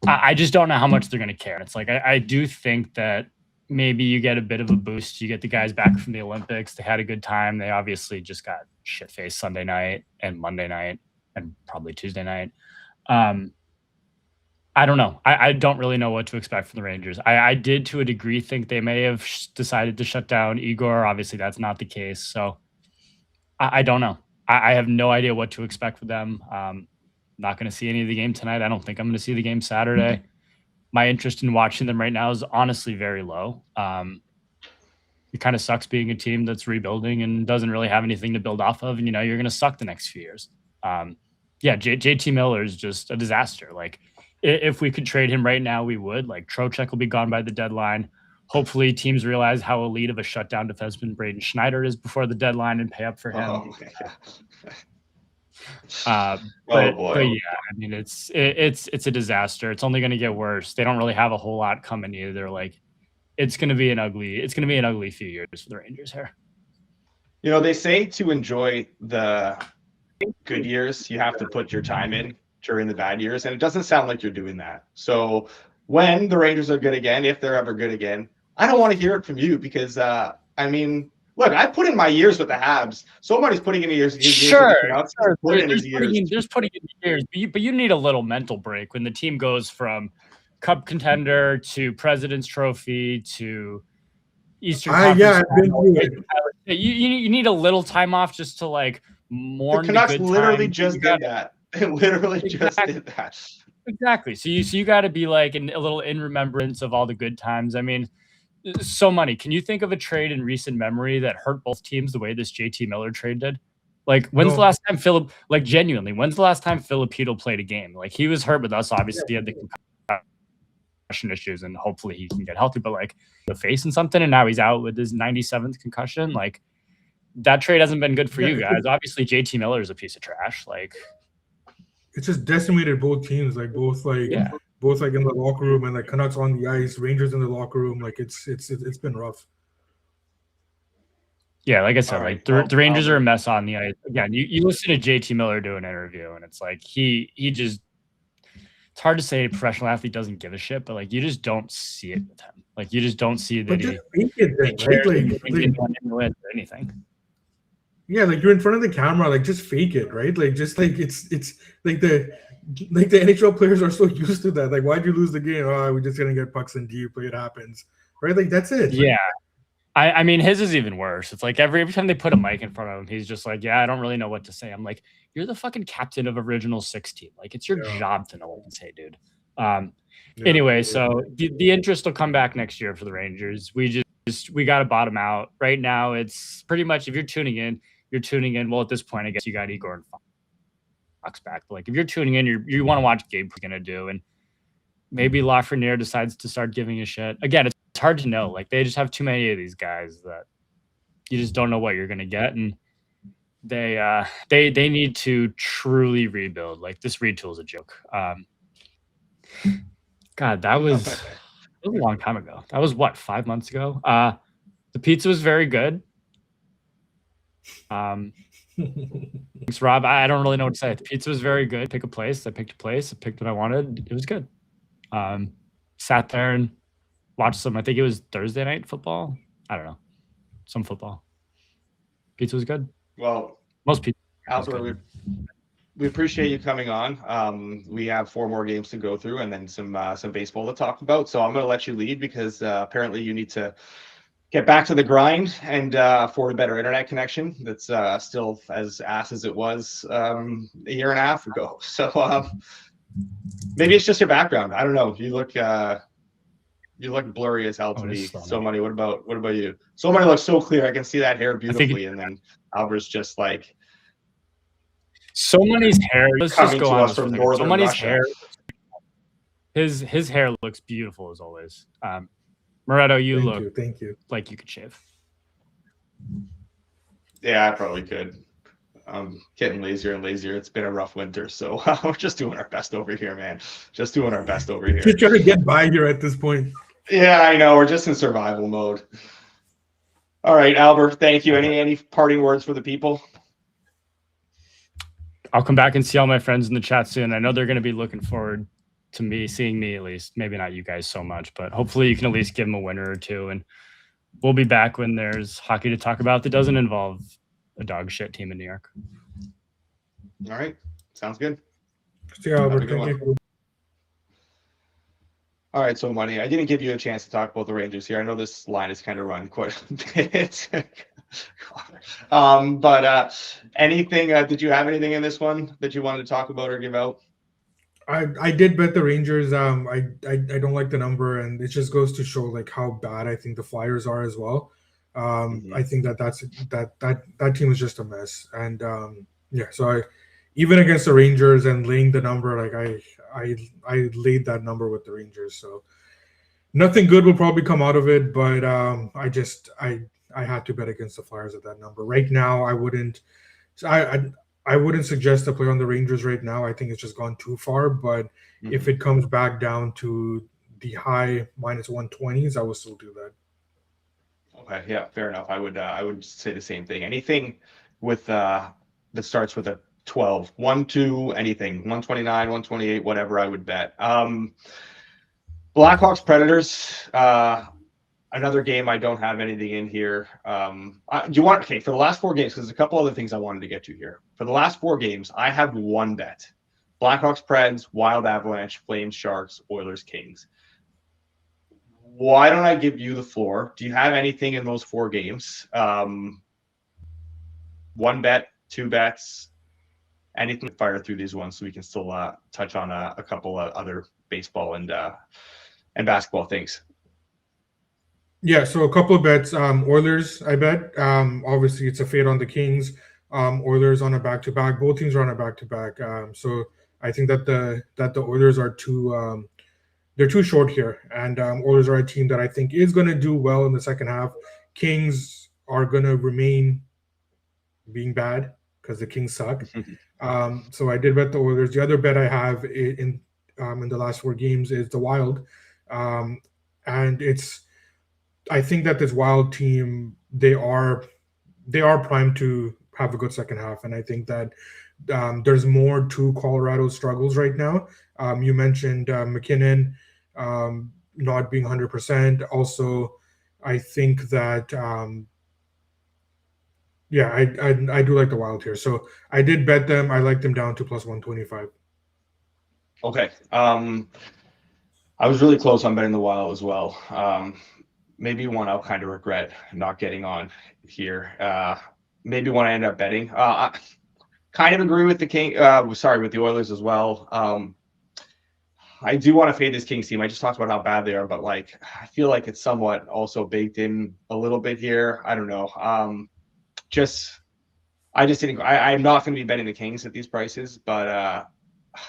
I just don't know how much they're going to care. It's like I do think that maybe you get a bit of a boost. You get the guys back from the Olympics. They had a good time. They obviously just got shit-faced Sunday night and Monday night and probably Tuesday night. I don't know. I don't really know what to expect from the Rangers. I did, to a degree, think they may have decided to shut down Igor. Obviously, that's not the case. So I don't know. I have no idea what to expect from them. Not going to see any of the game tonight. I don't think I'm going to see the game Saturday. My interest in watching them right now is honestly very low. It kind of sucks being a team that's rebuilding and doesn't really have anything to build off of. And, you're going to suck the next few years. JT Miller is just a disaster. Like, if we could trade him right now, we would. Like, Trocheck will be gone by the deadline. Hopefully teams realize how elite of a shutdown defenseman Braden Schneider is before the deadline and pay up for him. Oh, but yeah, I mean, it's a disaster. It's only going to get worse. They don't really have a whole lot coming either. Like, it's going to be an ugly few years for the Rangers here. They say to enjoy the good years, you have to put your time in during the bad years, and it doesn't sound like you're doing that. So when the Rangers are good again, if they're ever good again, I don't want to hear it from you, because look, I put in my years with the Habs. Somebody's putting in years. Sure. There's putting in years, but you need a little mental break when the team goes from Cup contender to President's Trophy to Eastern Conference. Yeah, I've been through it. You need a little time off just to like mourn the Canucks. The good literally times. just did that. It literally just did that. Exactly. So you got to be like a little in remembrance of all the good times. I mean, so many. Can you think of a trade in recent memory that hurt both teams the way this JT Miller trade did? Like, when's the last time when's the last time Filipino played a game? Like, he was hurt with us. Obviously, he had the concussion issues, and hopefully he can get healthy. But like the face and something, and now he's out with his 97th concussion. Like, that trade hasn't been good for you guys. Obviously, JT Miller is a piece of trash. Like, it's just decimated both teams. Like both in the locker room, and like Canucks on the ice, Rangers in the locker room. Like it's been rough. Yeah, like I said, the Rangers are a mess on the ice. Again, you listen to JT Miller do an interview, and it's like he just. It's hard to say a professional athlete doesn't give a shit, but like you just don't see it with him. Like you just don't see that he cares or anything. Yeah, like you're in front of the camera, like just fake it, right? Like just like it's like the NHL players are so used to that. Like, why'd you lose the game? Oh, we're just gonna get pucks in deep. Like, it happens, right? Like that's it. Yeah, I mean his is even worse. It's like every time they put a mic in front of him, he's just like, yeah, I don't really know what to say. I'm like, you're the fucking captain of Original 16. Like, it's your job to know what to say, dude. Anyway, so the interest will come back next year for the Rangers. We got to bottom out right now. It's pretty much, if you're tuning in. Well, at this point, I guess you got Igor and Fox back. But like, if you're tuning in, you want to watch Gabe going to do, and maybe Lafreniere decides to start giving a shit. Again, it's hard to know. Like, they just have too many of these guys that you just don't know what you're going to get, and they need to truly rebuild. Like, this retool is a joke. God, that was a long time ago. That was what, 5 months ago? The pizza was very good. Thanks, Rob. I don't really know what to say. The pizza was very good. Pick a place. I picked a place. I picked what I wanted. It was good. Sat there and watched some. I think it was Thursday night football. I don't know. Some football. Pizza was good. Well, most pizza. Albert, we appreciate you coming on. We have 4 more games to go through, and then some baseball to talk about. So I'm going to let you lead, because apparently you need to get back to the grind and afford a better internet connection that's still as ass as it was a year and a half ago. So maybe it's just your background. I don't know. You look blurry as hell to me. So Money, what about you? So Money looks so clear. I can see that hair beautifully, and then Albert's just like. So Money's hair. Let's just go on from northern So Money's Russia. hair. His hair looks beautiful as always. Moretto, you Thank look you. Thank you. like you could shave. Yeah, I probably could. I'm getting lazier and lazier. It's been a rough winter, so we're just doing our best over here, man. Just doing our best over here. Just trying to get by here at this point. Yeah, I know. We're just in survival mode. All right, Albert. Thank you. Any parting words for the people? I'll come back and see all my friends in the chat soon. I know they're going to be looking forward to seeing me at least. Maybe not you guys so much, but hopefully you can at least give them a winner or two. And we'll be back when there's hockey to talk about that doesn't involve a dog shit team in New York. All right. Sounds good. See you, Albert. Have a good Thank you. All right, so Money, I didn't give you a chance to talk about the Rangers here. I know this line is kind of run quite a bit. But anything, did you have anything in this one that you wanted to talk about or give out? I did bet the Rangers. I don't like the number, and it just goes to show like how bad I think the Flyers are as well. I think that team is just a mess, and yeah. So I even against the Rangers and laying the number, like I laid that number with the Rangers. So nothing good will probably come out of it, but I had to bet against the Flyers at that number. Right now, I wouldn't. I wouldn't suggest to play on the Rangers right now. I think it's just gone too far. But if it comes back down to the high -120s, I will still do that. Okay, yeah, fair enough. I would say the same thing. Anything with that starts with a 12, 1-2, anything, 129, 128, whatever, I would bet. Blackhawks Predators. Another game I don't have anything in here. Do you want for the last 4 games, because there's a couple other things I wanted to get to here. For the last 4 games, I have one bet. Blackhawks Preds, Wild Avalanche, Flames Sharks, Oilers Kings. Why don't I give you the floor? Do you have anything in those 4 games? 1 bet, 2 bets, anything to fire through these ones so we can still touch on a couple of other baseball and basketball things. Yeah, so a couple of bets. Oilers, I bet. Obviously, it's a fade on the Kings. Oilers on a back-to-back. Both teams are on a back-to-back. So I think that the Oilers are too they're too short here, and Oilers are a team that I think is going to do well in the second half. Kings are going to remain being bad because the Kings suck. So I did bet the Oilers. The other bet I have in the last 4 games is the Wild, and I think that this Wild team, they are primed to have a good second half, and I think that there's more to Colorado's struggles right now. You mentioned McKinnon not being 100%. Also, I think that I do like the Wild here. So I did bet them. I like them down to +125. Okay. I was really close on betting the Wild as well. Maybe one I'll kind of regret not getting on here. Maybe one I end up betting. I kind of agree with with the Oilers as well. I do want to fade this Kings team. I just talked about how bad they are, but like I feel like it's somewhat also baked in a little bit here. I don't know. I'm not going to be betting the Kings at these prices, but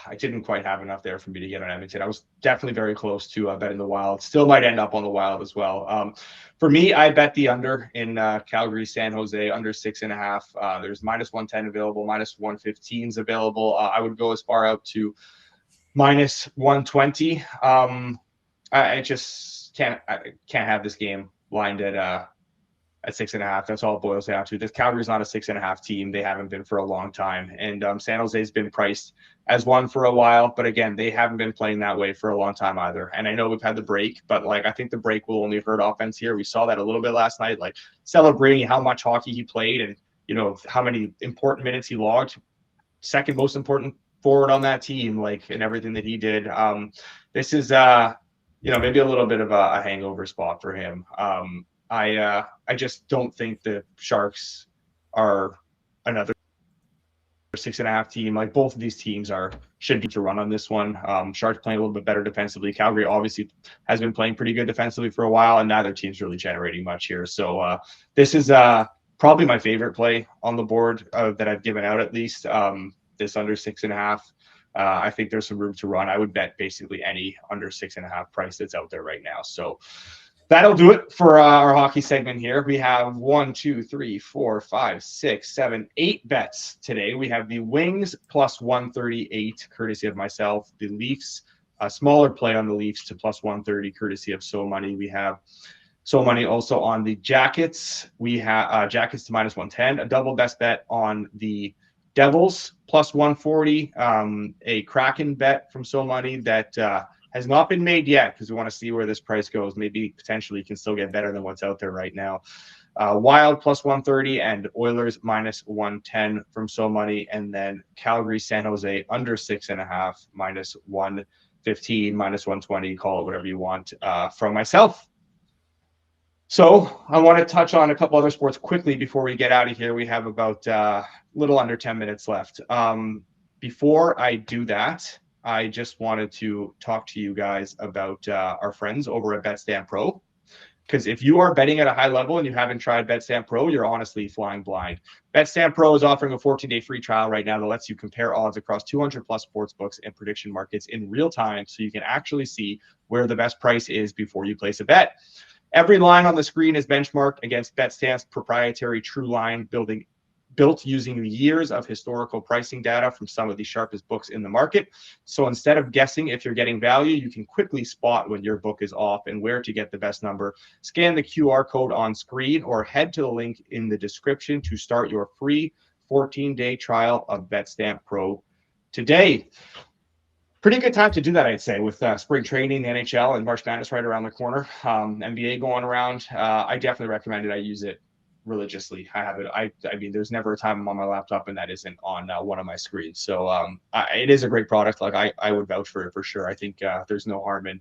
I didn't quite have enough there for me to get on Edmonton. I was definitely very close to betting the Wild. Still might end up on the Wild as well. For me, I bet the under in Calgary, San Jose, under 6.5. There's -110 available, -115s available. I would go as far out to -120. I just can't have this game lined at 6.5. That's all it boils down to. This Calgary's not a 6.5 team. They haven't been for a long time. And San Jose's been priced as one for a while. But again, they haven't been playing that way for a long time either. And I know we've had the break, but like I think the break will only hurt offense here. We saw that a little bit last night, like celebrating how much hockey he played and, you know, how many important minutes he logged. Second most important forward on that team, like, and everything that he did. This is, maybe a little bit of a hangover spot for him. I just don't think the Sharks are another 6.5 team. Like both of these teams should be to run on this one. Sharks playing a little bit better defensively. Calgary obviously has been playing pretty good defensively for a while, and neither team's really generating much here. So this is probably my favorite play on the board that I've given out, at least. This under 6.5. I think there's some room to run. I would bet basically any under 6.5 price that's out there right now. So that'll do it for our hockey segment here. We have 1, 2, 3, 4, 5, 6, 7, 8 bets today. We have the Wings plus 138, courtesy of myself. The Leafs, a smaller play on the Leafs to plus 130, courtesy of So Money. We have So Money also on the Jackets. We have Jackets to minus 110, a double best bet on the Devils plus 140, a Kraken bet from So Money that has not been made yet because we want to see where this price goes. Maybe potentially can still get better than what's out there right now. Wild plus 130 and Oilers minus 110 from So Money. And then Calgary, San Jose under 6.5, minus 115, minus 120, call it whatever you want, from myself. So I want to touch on a couple other sports quickly before we get out of here. We have about a little under 10 minutes left. Before I do that, I just wanted to talk to you guys about our friends over at BetStamp Pro. Because if you are betting at a high level and you haven't tried BetStamp Pro, you're honestly flying blind. BetStamp Pro is offering a 14-day free trial right now that lets you compare odds across 200-plus sports books and prediction markets in real time so you can actually see where the best price is before you place a bet. Every line on the screen is benchmarked against BetStamp's proprietary True Line built using years of historical pricing data from some of the sharpest books in the market. So instead of guessing if you're getting value, you can quickly spot when your book is off and where to get the best number. Scan the QR code on screen or head to the link in the description to start your free 14-day trial of BetStamp Pro today. Pretty good time to do that, I'd say, with spring training, the NHL, and March Madness right around the corner. NBA going around. I definitely recommend it. I use it religiously. I have it. I mean, there's never a time I'm on my laptop and that isn't on one of my screens. So it is a great product. Like I would vouch for it for sure. I think there's no harm in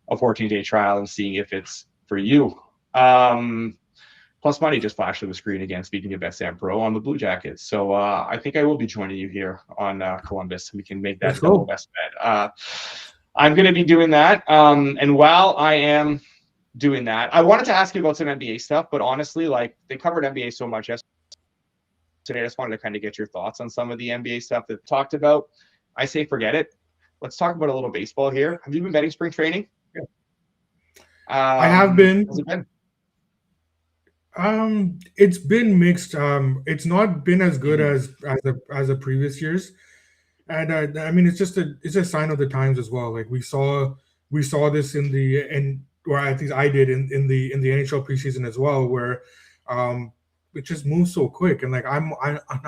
a 14-day trial and seeing if it's for you. Plus Money just flashed on the screen again, speaking of BetStamp Pro, on the Blue Jackets. So I think I will be joining you here on Columbus. We can make that double best bet. I'm going to be doing that. And while I am doing that, I wanted to ask you about some NBA stuff, but honestly, like, they covered NBA so much yesterday. I just wanted to kind of get your thoughts on some of the NBA stuff that talked about. I say forget it. Let's talk about a little baseball here. Have you been betting spring training? Yeah. I have been. How's it been? It's been mixed. It's not been as good as the previous years, and I mean, it's a sign of the times as well. Like we saw this or at least I did in the NHL preseason as well, where it just moves so quick, and like I'm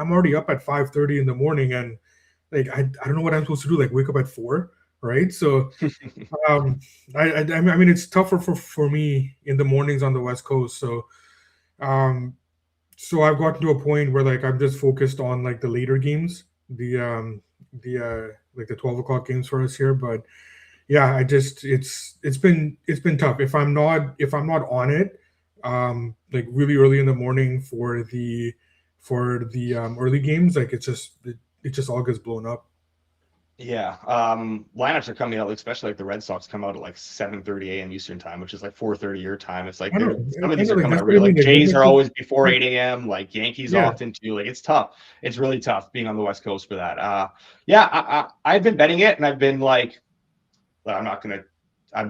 already up at 5:30 in the morning, and like I don't know what I'm supposed to do, like wake up at 4, right? So I mean, it's tougher for me in the mornings on the West Coast. So I've gotten to a point where like I'm just focused on like the later games, the like the 12 o'clock games for us here. But yeah, it's been tough. If I'm not on it, like really early in the morning for the early games, like it just all gets blown up. Yeah. Lineups are coming out, especially like the Red Sox come out at like 7:30 a.m. Eastern time, which is like 4:30 your time. It's like some of these are coming out really, like Jays are always before 8 a.m. Like Yankees often too. Like it's tough. It's really tough being on the West Coast for that. I've been betting it, and I've been like, I'm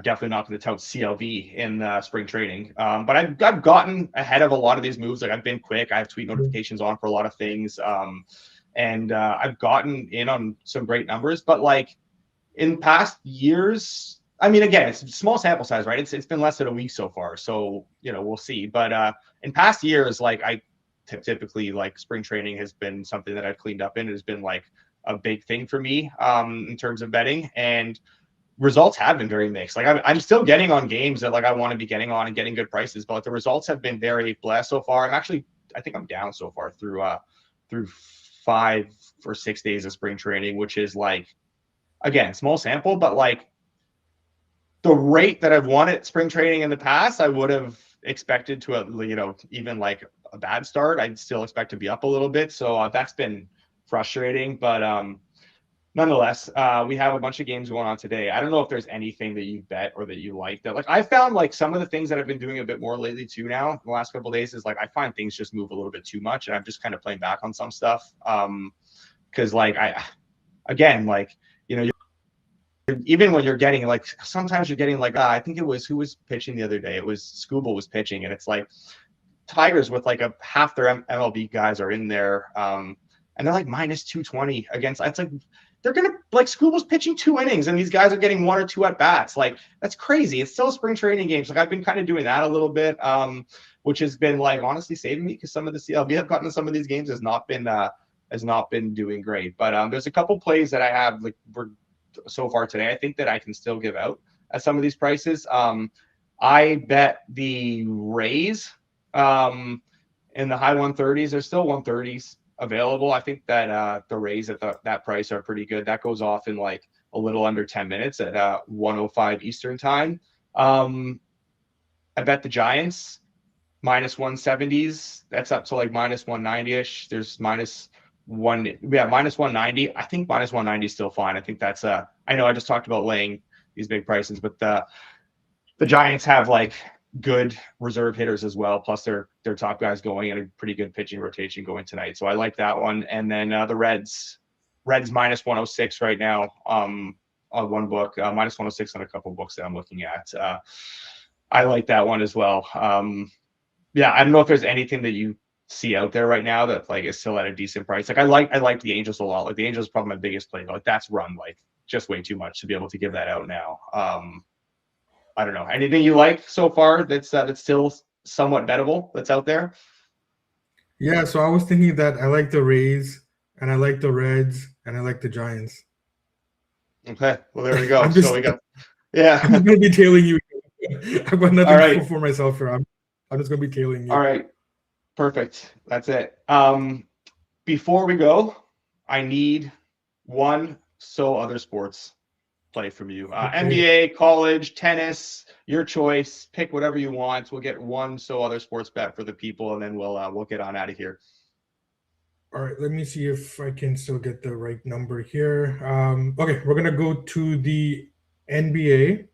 definitely not gonna tout CLV in spring training. But I've gotten ahead of a lot of these moves. Like I've been quick. I have tweet notifications on for a lot of things. And I've gotten in on some great numbers, but like in past years, I mean, again, it's a small sample size, right? It's been less than a week so far, so we'll see. But in past years, like I typically like spring training has been something that I've cleaned up in. It has been like a big thing for me in terms of betting, and results have been very mixed. Like I'm still getting on games that like I want to be getting on and getting good prices, but the results have been very blessed so far. I think I'm down so far through 5 or 6 days of spring training, which is like, again, small sample, but like the rate that I've won at spring training in the past, I would have expected to, even like a bad start, I'd still expect to be up a little bit. So that's been frustrating, but nonetheless, we have a bunch of games going on today. I don't know if there's anything that you bet or that you like that. Like I found like some of the things that I've been doing a bit more lately too now in the last couple of days is like I find things just move a little bit too much, and I'm just kind of playing back on some stuff. Because like again, like even when you're getting like, sometimes you're getting like, I think it was, who was pitching the other day? It was Scooble was pitching, and it's like Tigers with like half their MLB guys are in there. And they're like minus 220 against, it's like, they're going to, like, Scooble's pitching 2 innings and these guys are getting 1 or 2 at bats. Like, that's crazy. It's still spring training games. Like, I've been kind of doing that a little bit, which has been like honestly saving me, because some of the CLB I've gotten in some of these games has not been doing great. But there's a couple plays that I have like so far today, I think that I can still give out at some of these prices. I bet the Rays in the high 130s. There's still 130s available. I think that the Rays at that price are pretty good. That goes off in like a little under 10 minutes at 1:05 Eastern time. I bet the Giants minus 170s. That's up to like minus 190-ish. There's minus 190. I think minus 190 is still fine. I think that's I know I just talked about laying these big prices, but the Giants have like good reserve hitters as well, plus their top guys going, and a pretty good pitching rotation going tonight. So I like that one. And then the Reds minus 106 right now on one book, minus 106 on a couple books that I'm looking at. I like that one as well. Yeah, I don't know if there's anything that you see out there right now that like is still at a decent price. Like I like the Angels a lot. Like the Angels is probably my biggest play. Like that's run like just way too much to be able to give that out now. I don't know. Anything you like so far that's still somewhat bettable that's out there? Yeah, so I was thinking that I like the Rays, and I like the Reds, and I like the Giants. Okay, well there we go. I'm So we got, yeah. I'm gonna be tailing you. I've got nothing All right. for myself here. I'm just gonna be tailing you. All right, perfect. That's it. Before we go, I need one other sports play from you. Okay. NBA, college, tennis, your choice. Pick whatever you want. We'll get one other sports bet for the people, and then we'll get on out of here. All right, let me see if I can still get the right number here. Okay, we're gonna go to the NBA,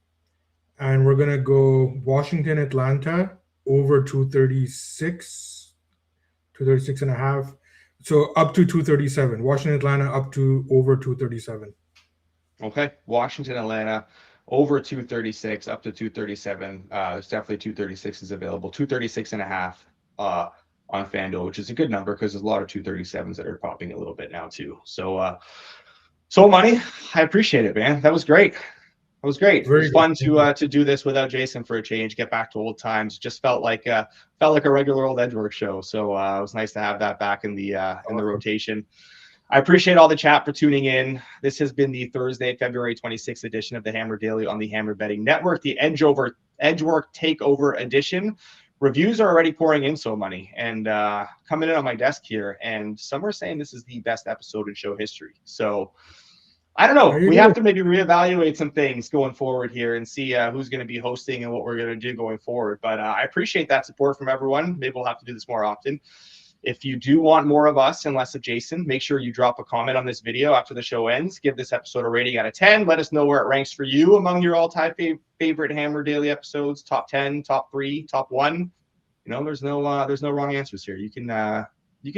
and we're gonna go Washington, Atlanta over 236 and a half. So up to 237. Washington, Atlanta up to over 237. Okay, Washington, Atlanta, over 236, up to 237. There's definitely 236 is available. 236 and a half on FanDuel, which is a good number because there's a lot of 237s that are popping a little bit now too. So, money, I appreciate it, man. That was great. It was great. Very it was fun good. to do this without Jason for a change. Get back to old times. Just felt like a regular old Edgework show. So it was nice to have that back in the rotation. I appreciate all the chat for tuning in. This has been the Thursday, February 26th edition of the Hammer Daily on the Hammer Betting Network, the Edgework Takeover edition. Reviews are already pouring in, so money, and coming in on my desk here, and some are saying this is the best episode in show history. So I don't know. We have to maybe reevaluate some things going forward here and see who's going to be hosting and what we're going to do going forward. But I appreciate that support from everyone. Maybe we'll have to do this more often. If you do want more of us and less of Jason, make sure you drop a comment on this video after the show ends. Give this episode a rating out of 10. Let us know where it ranks for you among your all-time favorite Hammer Daily episodes. Top 10, top 3, top 1. You know, there's no wrong answers here. You can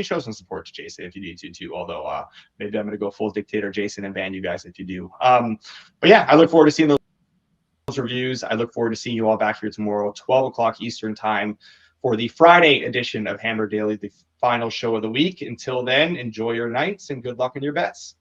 show some support to Jason if you need to too. Although maybe I'm going to go full dictator Jason and ban you guys if you do. But yeah, I look forward to seeing those reviews. I look forward to seeing you all back here tomorrow, 12 o'clock Eastern time, for the Friday edition of Hammer Daily, the final show of the week. Until then, enjoy your nights and good luck in your bets.